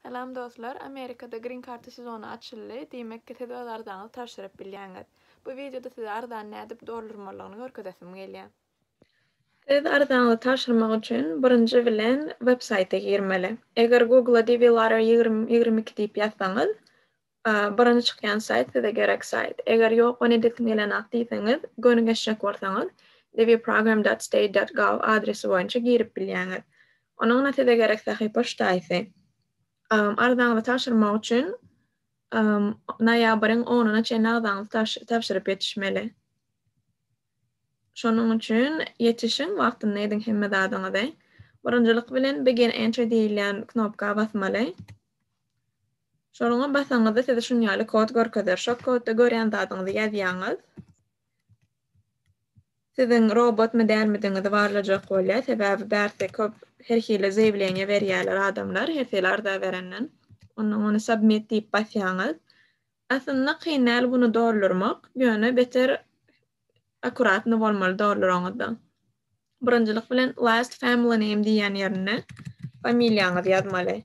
Salam dostlar, Amerika'da Green Card sezonu açıldı. Demek ki tedavlardan taşırıp bilýäňiz. Bu videoda size ardan nädip doldurmalygyny görkezäsim gelýär. Siz ardan taşırmak üçin birinji bilen website-e girmeli. Eger Google'a DVLR 2022 diýip ýazsaňyz, birinji çykýan sayt size gerek sayt. Eger ýok, ony diýilenak diýseňiz, gönügeçlik bolsaňyz, dvprogram.state.gov adresi boýunça girip bilýäňiz. Onuň size gerek sahypa ştaýsy. Ardaňyzy taşyrmak üçin noýabryň 10-na çenli ardaňyzy tapşyryp ýetişmeli. Şonuň üçin ýetişiň wagtyny ediň hemme zadyňyzy. Birinjilik bilen begin enter diýilen knopka basmaly. Şonuňa basaňyzda size şunýaly kod görkezär. Şo kodda görýän zadyňyzy ýazýaňyz. Sizin robotmy dälmidiňizi barlajak bolýar. Sebäbi bärse köp herhili zeýwlenýe berýärler adamlar, herseler da berenden. Onu submit diýip basýaňyz. Aslında kynäl bunu doldurmak, ýöne beter akuratny bolmaly dolduraňyzda. Birinjilik bilen last family name diýen ýerine familiýaňyzy ýazmaly.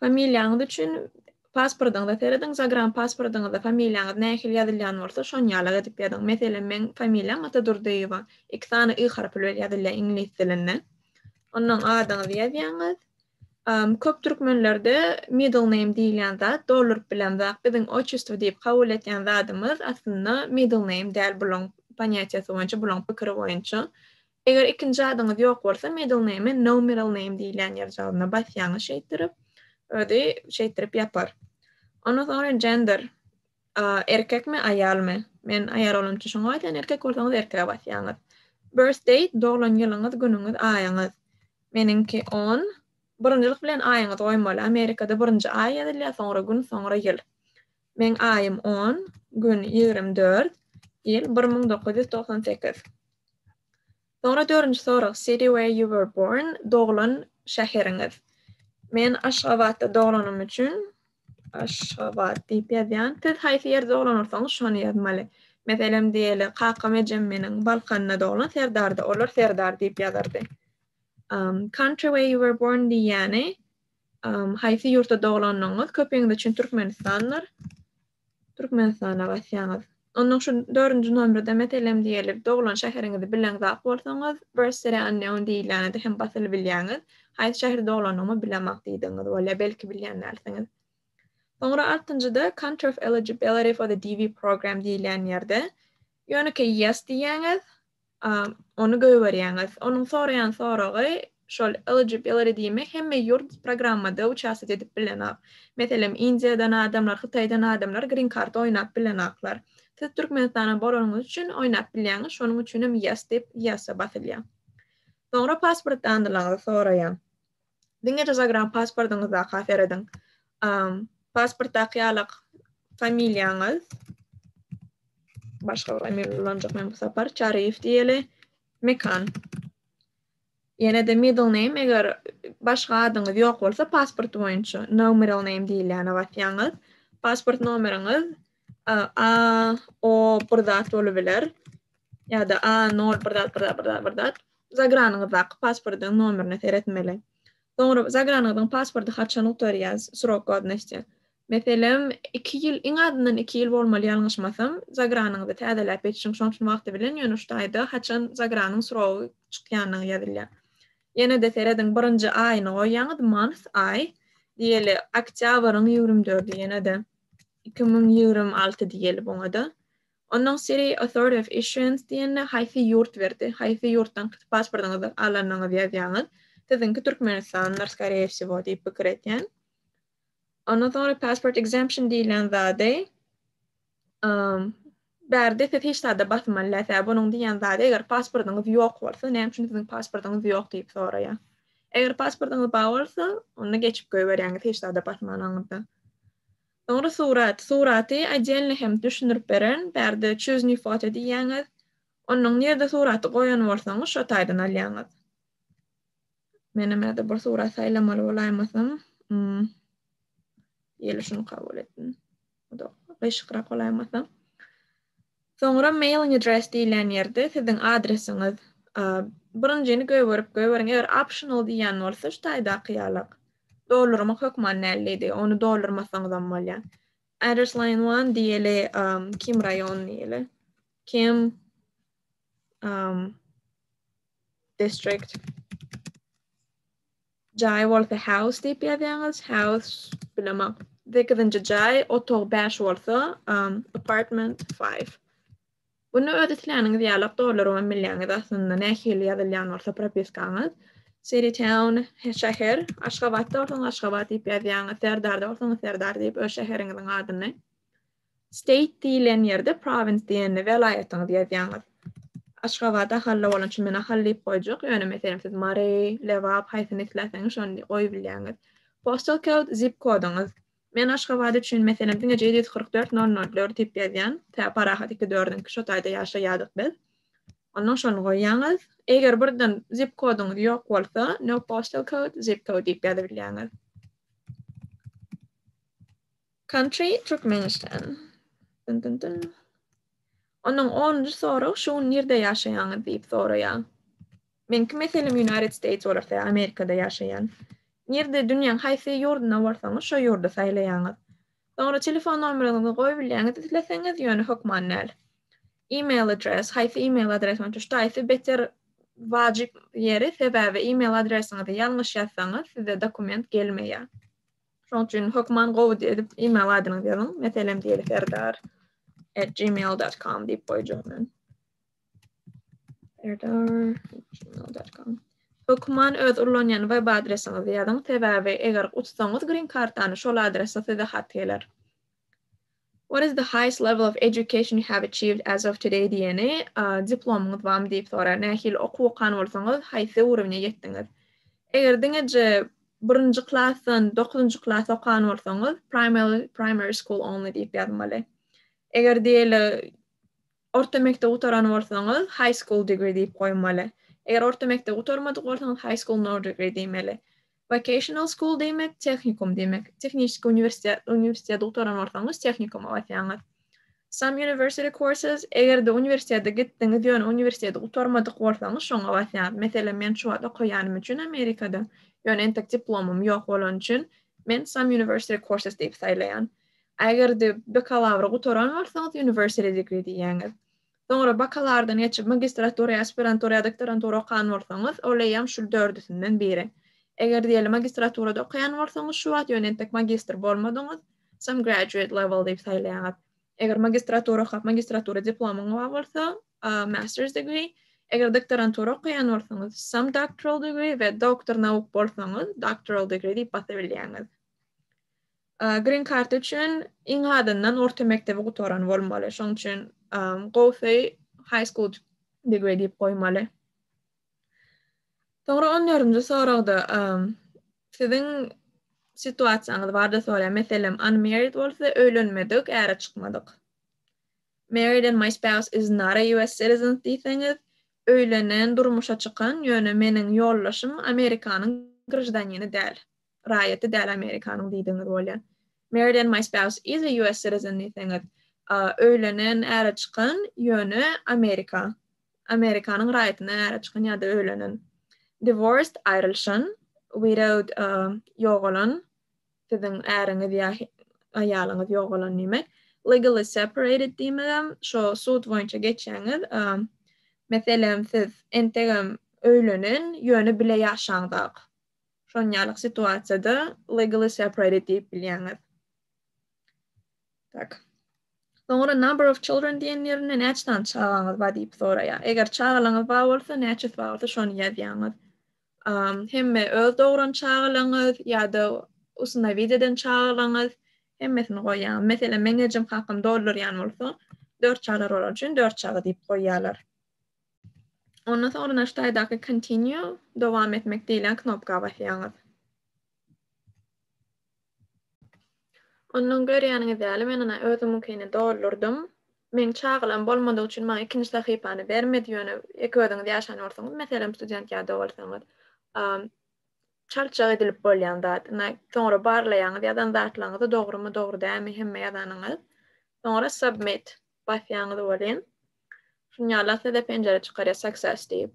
Familiýaňyz üçin pasportyňyzda terediň, zagran pasportyňyzda familiýaňyz nähili ýazylýan bolsa, şoňýaly edip ýazyň. Meselem men familiýam Atadurdiýewa. 2 tane y harfy bilen ýazylýan ingliz dilinde. Onuň adyňyzy ýazýaňyz. Köp türkmenlerde middle name diýilen zat doldurup bilen zat biziň otçestvo diýip kabul etýän zatymyz aslında middle name däl bulan panyatiýasy boýunça bulan pikiri boýunça. Eger ikinji adyňyz ýok bolsa middle name no middle name diýilen ýer jagyna basýaňyz şeýtirip öde şeýtirip ýapar. Ondan sonra gender erkekmi aýalmy? Men aýal bolunça şoňa aýdýan erkek bolsaňyz erkege basýaňyz. Birth date doglan ýylyňyz, günüňiz, aýyňyz. Meninki 10. Birinjilik bilen aýyňyz goýmaly. Amerikada birinji aý ýazylýar, soňra gün, soňra ýyl. Men aýym 10, gün 24, ýyl 1998. Soňra 4-nji sorag, city where you were born, doglan şäheriňiz. Men Aşgabatda doglanym üçin Aşgabat diýip ýazýan. Siz haýsy ýerde doglanyrsaňyz şonu ýazmaly. Meselem diýeli Kakam ejem meniň Balkanna doglan, Serdarda olar, Serdar diýip ýazardy. Country where you were born diýäni haýsy ýurtda doglanyňyz, köpeňiz üçin Türkmenistandyr. Türkmenistana basýaňyz. Onuň şu 4-nji nomerde meselem diýeli doglan şäheriňizi bilen zat bolsaňyz, birth city unknown diýilende hem basyly bilýäňiz. Haýsy şäherde doglanyňyzy bilemek diýdiňiz bolýar, belki bilýänlersiňiz. Soňra 6-njyda country of eligibility for the DV program diýilen ýerde ýöne-ki yes diýäňiz, onu göýberýäňiz. Onuň soraýan soragy şol eligibility diýmek hemme ýurt programmada uçasat edip bilenok. Meselem Indiýadan adamlar, Hytaýdan adamlar green card oýnap bilenoklar. Siz Türkmenistana boranyňyz üçin oýnap bilýäňiz, şonuň üçin hem yes diýip yes basylýar. Soňra pasport andylaňyzy soraýar. Diňe zagran pasportyňyzda hafer ediň. Pasportda ýalyk familiýaňyz, başga familiýalanjak men bu sapar Çarif diýeli, mekan. Ýene de middle name eger başga adyňyz ýok bolsa pasport boýunça no middle name diýilene basýaňyz. Pasport nomeriňiz O birdat bolabilir ýa-da A0 zagranyňyzda pasportyň nomerini seretmeli. Soňra zagranyňyň pasporty haçan utarýaz, srok godnosty. Meselem 2 ýyl, iň azyndan 2 ýyl bolmaly ýalňyşmasam, zagranyňyzy täzeläp etişiň şoň üçin wagty bilen ýöne ştaýda haçan zagranyň srogy çykýanyny ýazylýar. Ýene de serediň birinji aýyny goýýaňyz, month, ay, diýeli oktýabryň 24-i ýene de 2026 diýeli boňada. Ondan city authority of issuance diýende haýsy ýurt berdi, haýsy ýurtdan pasportyňyzy alanyňyzy ýazýaňyz. Sizinki Türkmenistanlar skoriye всего diýip pikir etýän. Ondan sonra passport exemption diýilen zady bärde siz hiç zada basmaly. Sebäbi onuň diýen zady eger pasportyňyz ýok bolsa, näme üçin siziň pasportyňyz ýok diýip soraýar. Eger pasportyňyz bar bolsa, onu geçip göýberýäňiz, hiç zada basmanyňyzda. Soňra suraty ajelni hem düşünürip beren, bärde choose new photo diýäňiz. Onuň nerede suraty goýan bolsaňyz, şo taýdan alýaňyz. Menem de bir surat saýlamaly bolaýmasam, ýeli şunu kabul etdim. O da gysykrak bolaýmasam. Soňra mailing address diýilen ýerde siziň adresiňiz birinjini göýberip eger optional diýen bolsa, ştaýda ýalyk. doldurmak hükmen nelliydi. Onu doldurmasanız bolýar. Address line 1 diyeli kim rayon diyeli. Kim district. Jay bolsa house diýip ýazýaňyz. House bilemek. Dekizinci jay otog 5 bolsa apartment 5. Bunu ödetleňiz ýalyp doldurma milýäňiz aslında nähili ýazylýan bolsa propiskaňyz. City town şäher, Aşgabatda bolsa Aşgabat diýip ýazýaňyz, Serdarda bolsa Serdar diýip öz şäheriňiziň adyny. State diýilen ýerde province diýeni welaýatyňyzy ýazýaňyz. Aşgabada halla bolan üçin mene hallyp goýjak. Ýöne meselem siz Mary, Lewap, haýsyny isläseňiz şonu goýup bilýäňiz. Postal code, zip koduňyz. Men Aşgabat üçin meselem 744 diýip ýazýan. Ta parahat 24-nki şo taýda ýaşaýardyk biz. Ondan şonu goýýaňyz. Eger birden zip koduňyz ýok bolsa, no postal code, zip code diýip ýazyp bilýäňiz. Country, Turkmenistan. Onun 10-njy soru şu nirde ýaşaýaňyz diýip soraýar. Men meselem United States bolsa Amerikada ýaşaýan. Nirde dünýäň haýsy ýurduna bolsaňyz şo ýurdu saýlaýaňyz. Soňra telefon nomeryňyzy goýup bilýäňiz, isleseňiz ýöne hukmannel. Email address, haýsy email adresiň tuşdaýsy beter wajyp ýeri sebäbi email adresiňizi ýalňyş ýazsaňyz size dokument gelmeýär. Şoň üçin hukman gowy edip email adresyňyzy ýazyň. Meselem diýeli serdar@gmail.com diýip goýjak. serdar@gmail.com. Hukman öz ullanýan web adresiňizi ýazyň. Sebäbi eger utsaňyz green card'any şol adrese size hat geler. What is the highest level of education you have achieved as of today diýeni diplomuňyz barmy diýip sorar. Nähili okuwkan bolsaňyz haýsy urovňa ýetdiňiz. Eger diňeje 1-nji klassdan 9-njy klass okan bolsaňyz primary school only diýip ýazmaly. Eger diýeli orta mektep utaran bolsaňyz high school degree diýip goýmaly. Eger orta mektep utarmadyk bolsaňyz high school no degree diýmeli. Vocational school demek, technikum demek. Teknik üniversitede utaran bolsaňyz technikum ýazyňyz. Some university courses, eger de üniversitede gitdiňiz ýöne üniversitede utarmadyk bolsaňyz şoňa ýazyňyz. Meselem men şu wagt okuýanym üçin Amerikada ýöne entek diplomum ýok bolan üçin men some university courses diýip saýlaýan. Eger de bakalavra utaran bolsaňyz university degree diýýäňiz. Soňra bakalardan geçip magistratura, aspirantura, doktorantura okan bolsaňyz, oleýam şu 4-üsinden biri. Eger diýelim magistraturada okuyan bolsaňyz şu wagt ýöne entek magistr bolmadyňyz, some graduate level diýip saýlaýar. Eger magistratura okap magistratura diplomuň bar bolsa, master's degree. Eger doktorantura okuyan bolsaňyz, some doctoral degree we doktor nawuk bolsaňyz, doctoral degree diýip basabilýäňiz. Green card üçin iň adyndan orta mektebi gutaran bolmaly. Şoň üçin GOFE high school degree diýip goýmaly. Soňra 14-nji soragda siziň situasiýaňyz barda soraýar. Meselem unmarried bolsa öýlenmedik, äre çykmadyk. Married and my spouse is not a US citizen diýseňiz, öýlenen, durmuşa çykan, ýöne meniň ýollaşym Amerikanyň grajdaniyny däl. Raýaty däl Amerikanyň diýdiňiz bolýar. Married and my spouse is a US citizen diýseňiz, öýlenen, äre çykan, ýöne Amerika. Amerikanyň raýatyna äre çykan ýa-da öýlenen. Divorced, ayrılşan. Widowed, ýok bolan. Siziň äriňiz ýa aýalyňyz ýok bolan diýmek. Legally separated diýmegem, şo sud boýunça geçýäňiz. Meselem siz entegem öýlenen, ýöne bile ýaşaňdyk. Şonýalyk situasiýada legally separated diýip bilýäňiz. Tak. Soňra number of children diýen ýerine näçeden çagaňyz bar diýip soraýar. Eger çagalyňyz bar bolsa, näçe bar bolsa şonu ýazýaňyz. Hemme öz dogran çagalyňyz ýa-da usuna videodan çagalyňyz, hemmesini goýýan. Meselem men ejim hakym doldurýan bolsa, 4 çagar bolan üçin 4 çaga diýip goýýarlar. Ondan sonra näçe continue, dowam etmek diýilen knopka basaýaňyz. Ondan görýäniňiz ýaly men ana özümkini doldurdum. Men çagalan bolmadygy üçin maňa ikinji sahypany bermedi ýöne iki özüňiz ýaşan bolsaňyz, meselem student ýa-da bolsaňyz, çarçak edilip bolýan zat. Soňra barlaýaňyz ýa-da zatlaňyzy dogrymy, dogry dälmi hemme ýazanyňyz. Soňra submit basaýaňyz bolýan. Şuňala size penjere çykarýar success diýip.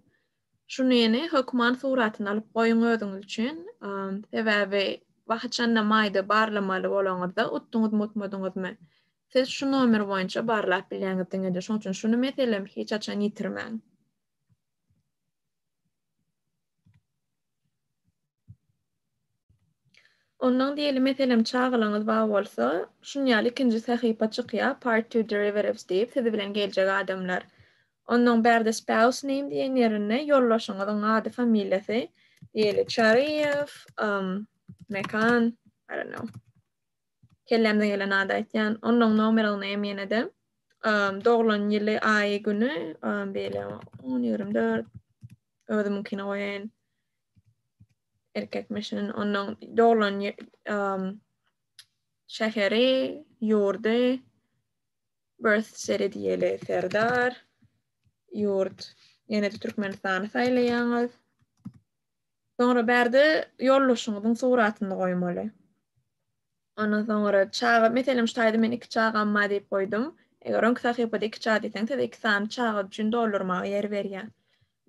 Şunu ýene hukman suratyny alyp goýuň özüňiz üçin, sebäbi wagtçan namaydy barlamaly bolaňyzda utduňyz mutmadyňyzmy? Siz şu nomer boýunça barlap bilýäňizdiňizde, şoň üçin şunu meselem hiç açan ýitirmäň. Ondan diýeli meselem çağılaňyz bar bolsa, şunýaly ikinji sahypa çykýar, part 2 derivatives diýip sizi bilen geljek adamlar. Ondan bärde spouse name diýen ýerine ýollaşyňyzyň ady, familiýasy, diýeli Çariýew, Mekan, I don't know. Kellemden gelen ady aýtýan, ondan numeral name ýene-de doğulan ýyly, aý, güni, beýle 10-24, özüminkine goýaýyn. Erkekmişin, ondan doğulan şäheri, ýurdy, birth city diýeli Serdar, yurt, ýene-de Türkmenistany saýlaýaňyz. Sonra bärde ýollaşyňyzyň suratyny goýmaly. Ondan sonra çağa, meselem ştaýda men 2 çağam ma diýip goýdum. Eger öňki sahypada 2 çağ diýseň, siz 2 sany çağa üçin doldurmaga ýer berýär.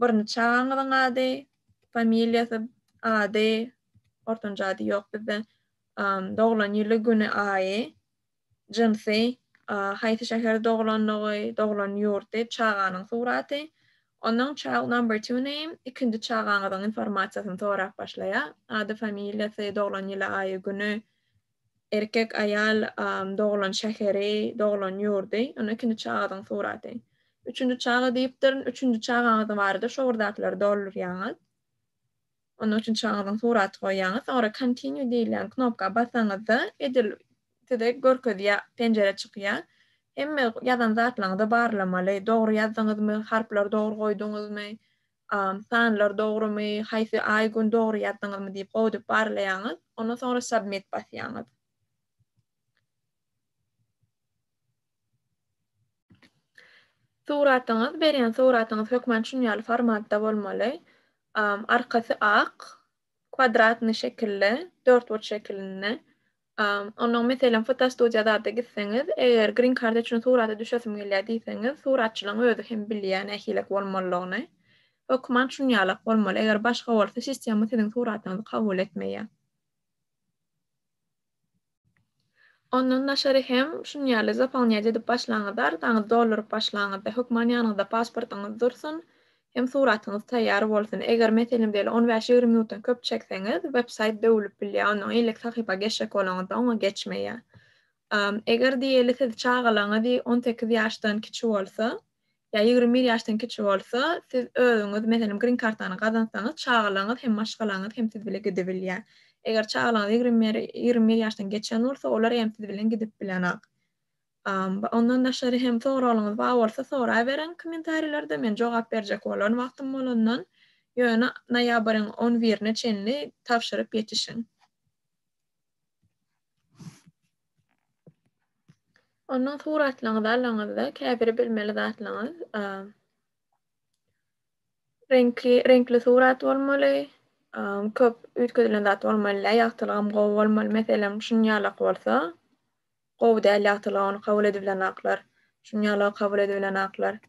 Birini çağaňyzyň ady, familiýasy, ady, ortanca ady ýok bizde. Doğulan ýyly, güni, aý, jinsy, haýsy şäherde doğulanlygy, doğulan ýurty, çağanyň suraty. Ondan child number 2 name, ikinji çağanyň informasiýasyny sorap başlaýar. Ady, familiýasy, doğulan ýyly, aý, güni, erkek, aýal, doğulan şäheri, doğulan ýurdy, ondan ikinji çağanyň suraty. Üçüncü çağa diýipdir, üçüncü çağanyň barada şogurdaklary doldurýaňyz. Ondan üçüncü çağanyň suraty goýýaňyz, sonra continue diýilen knopka basaňyzda edil size görkezýär, penjere çykýar. Hemme ýazan zatlaryňyzda barlamaly, dogry ýazdyňyzmy, harpler dogry goýduňyzmy, sanlar dogrymy, haýsy aý gün dogry ýazdyňyzmy diýip goýup barlaýaňyz, ondan sonra submit basýaňyz. Suratyňyz, berýän suratyňyz hökmen şunýaly formatda bolmaly. Arkasy ak, kwadratny şekilli, dörtbuç şeklinde. Ondan meselem fotostudiýada da gitseňiz, eger green card üçin suraty düşesim gelýär diýseňiz, suratçylaň özü hem bilýär nähilek bolmalygyny. Hökmen şunýaly bolmaly. Eger başga bolsa, sistema siziň suratyňyzy kabul etmeýär. Ondan naşary hem şunýaly zapalňa edip başlaňyzlar, taňyz doldurup başlaňyzda hökmen ýanyňyzda pasportyňyz dursun, hem suratyňyz taýýar bolsun. Eger meselem diýeli 15-20 minutdan köp çekseňiz, website döwülüp bilýär, ondan ilek sahypa geçek bolaňyzda oňa geçmeýär. Eger diýeli siz çağalaňyz 18 ýaşdan kiçi bolsa, ýa 21 ýaşdan kiçi bolsa, siz özüňiz meselem green card'any gazansaňyz, çağalaňyz hem maşgalaňyz hem siz bile gide bilýär. Eger çağalaňyz 21 ýaşdan geçen bolsa, olar hem siz bilen gidip bilenok. Ondan daşary hem soralyňyz bar bolsa sora beren kommentariýlarda, men jogap berjek bolan wagtym bolandan ýöne noýabryň 11-ne çenli tapşyryp ýetişiň. Ondan suratlaňyzy alaňyzda käbir bilmeli zatlaňyz, renkli surat bolmaly, köp üýtgedilen zat bolmaly, ýagtylygam gowy bolmaly. Meselem şunýaly bolsa, gowy däl ýagtylygy ony kabul edilen aklar, şunýaly kabul edilen aklar.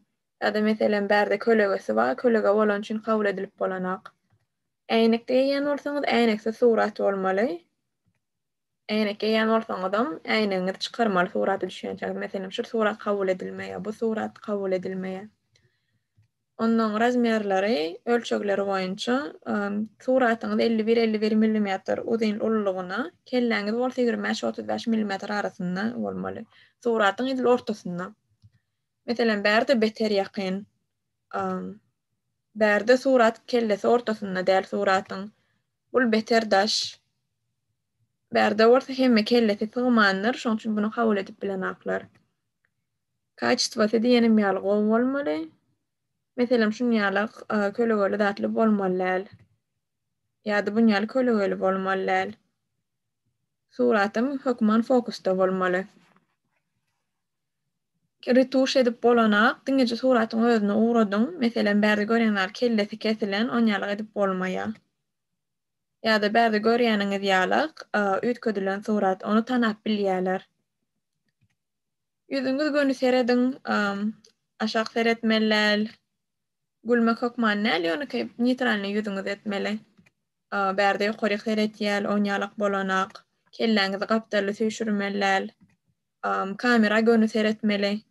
Ýa-da meselem bärde kölegesi bar, kolege bolan üçin kabul edilip bolanok. Äýnek diýen bolsaňyz, äýnekse surat bolmaly. Äýnek diýen bolsaňyzam, äýnegiňizi çykarmaly suraty düşýänçä. Meselem şu surat kabul edilmeýär, bu surat kabul edilmeýär. Ondan razmerleri, ölçekleri boýunça suratyňyz 51-51 mm uzun ullugyna, kelläňiz bolsa 25-35 mm arasynda bolmaly. Suratyň edil ortasynda. Meselem bärde beter ýakyn. Bärde surat kellesi ortasynda däl suratyň. Bul beter daş. Bärde bolsa hemme kellesi sygmandyr, şoň üçin bunu kabul edip bilenoklar. Kaçtwasy diýenim ýaly gowy bolmaly. Meselem şunýaly kölegeli zatly bolmaly. Ýa-da bunýaly kölegeli bolmaly. Suratym hökmen fokusda bolmaly. Retuş edip bolanok, diňeje suratyň özüne ugradym. Meselem bärde görýänler kellesi kesilen, onýaly edip bolmaýar. Ýa-da bärde görýäniňiz ýalyk üýtgedilen surat, onu tanap bilýärler. Yüzüňiz göni serediň, aşak seretmeler, gülmek hökmen näl ýöne neytralny yüzüňiz etmeli. Bärde ýokary seretýäl, oňýalyk bolanak, kelläňizi gapdaly süýşürmeler, kamera göni seretmeli.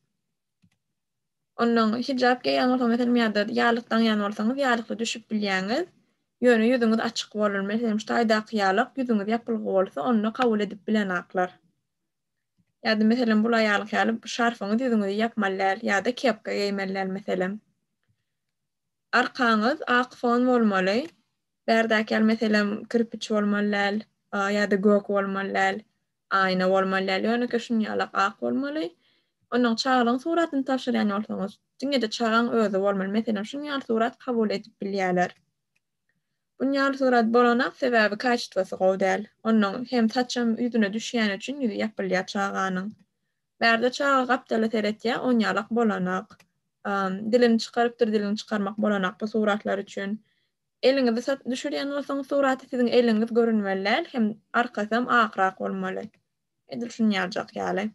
Ondan hijab geýen bolsa meselem ýa-da ýalykdan ýan bolsaňyz ýalykly düşüp bilýäňiz, ýöne ýüzüňiz açyk bolar. Meselem şu taýdaky ýalyk ýüzüňiz ýapylgy bolsa, onu kabul edip bilenaklar. Ýa-da meselem bula ýalyk ýalyp şarfyňyz ýüzüňizi ýapmalar ýa-da kepka geýmeler meselem. Arkaňyz ak fon bolmaly. Bärdäki meselem kirpiç bolmaly, ýa-da gök bolmaly, aýna bolmaly, ýöne şunýalyk ak bolmaly. Ondan çağlaň suratyny tapşyrýan bolsaňyz, diňe-de çağan özü bolmaly. Meselem şunýaly surat kabul edip bilýärler. Bunýaly surat bolanak sebäbi kaçtwasy gowy däl. Ondan hem saçam ýüzüne düşýän üçin ýüzü ýapylýar çağanyň. Bärde çağa gapdaly seretýär, oňýalyk bolanak. Dilini çykarypdyr, dilini çykarmak bolanak bu suratlar üçin. Eliňizi düşürýän bolsaňyz suraty siziň eliňiz görünmeler, hem arkasam akrak bolmaly. Edil şunýaljak ýaly.